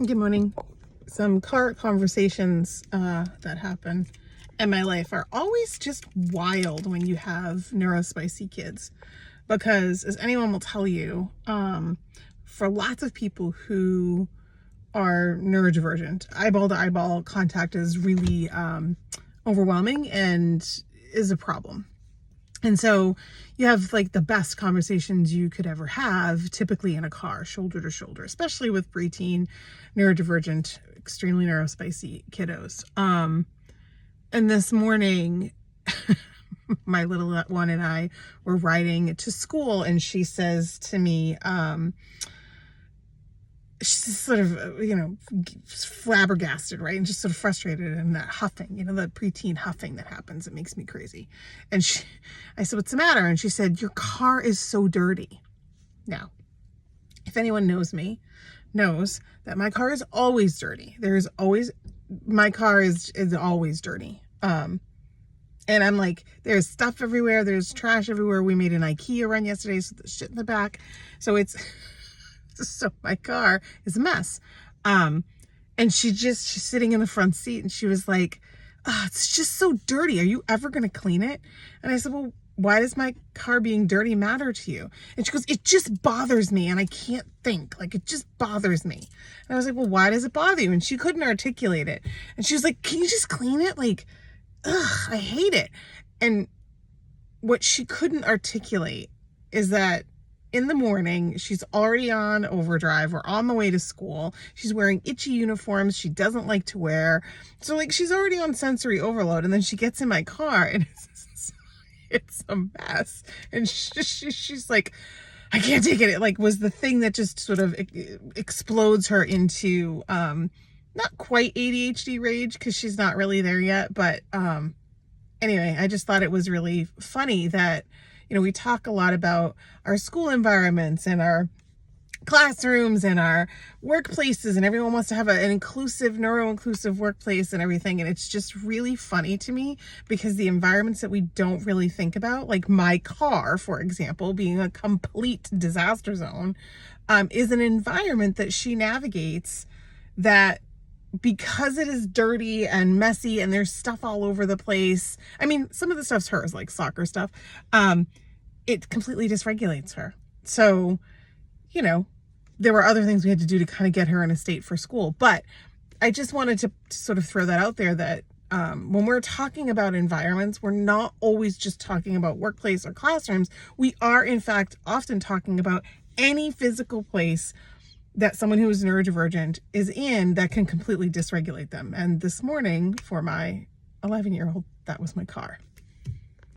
Good morning. Some car conversations that happen in my life are always just wild when you have neurospicy kids, because as anyone will tell you, for lots of people who are neurodivergent, eyeball to eyeball contact is really overwhelming and is a problem. And so you have like the best conversations you could ever have, typically in a car, shoulder to shoulder, especially with preteen, neurodivergent, extremely neurospicy kiddos. And this morning, my little one and I were riding to school, and she says to me, she's sort of, flabbergasted, right? And just sort of frustrated, and that huffing, the preteen huffing that happens. It makes me crazy. And I said, "What's the matter?" And she said, "Your car is so dirty." Now, if anyone knows me, knows that my car is always dirty. My car is always dirty. And I'm like, there's stuff everywhere. There's trash everywhere. We made an IKEA run yesterday, so there's shit in the back. So so my car is a mess. And she's sitting in the front seat, and she was like, "Oh, it's just so dirty. Are you ever going to clean it?" And I said, "Well, why does my car being dirty matter to you?" And she goes, "It just bothers me, and I can't think. Like, it just bothers me." And I was like, "Well, why does it bother you?" And she couldn't articulate it. And she was like, "Can you just clean it? Like, ugh, I hate it." And what she couldn't articulate is that in the morning, she's already on overdrive. We're on the way to school. She's wearing itchy uniforms she doesn't like to wear. So, like, she's already on sensory overload. And then she gets in my car, and it's a mess. And she's like, "I can't take it." It like was the thing that just sort of explodes her into not quite ADHD rage, because she's not really there yet. But anyway, I just thought it was really funny that, we talk a lot about our school environments and our classrooms and our workplaces, and everyone wants to have an inclusive, neuro-inclusive workplace and everything. And it's just really funny to me, because the environments that we don't really think about, like my car, for example, being a complete disaster zone, is an environment that she navigates, that because it is dirty and messy and there's stuff all over the place. I mean, some of the stuff's hers, like soccer stuff. It completely dysregulates her. So, there were other things we had to do to kind of get her in a state for school. But I just wanted to sort of throw that out there, that when we're talking about environments, we're not always just talking about workplace or classrooms. We are, in fact, often talking about any physical place that someone who is neurodivergent is in that can completely dysregulate them. And this morning, for my 11-year-old, that was my car.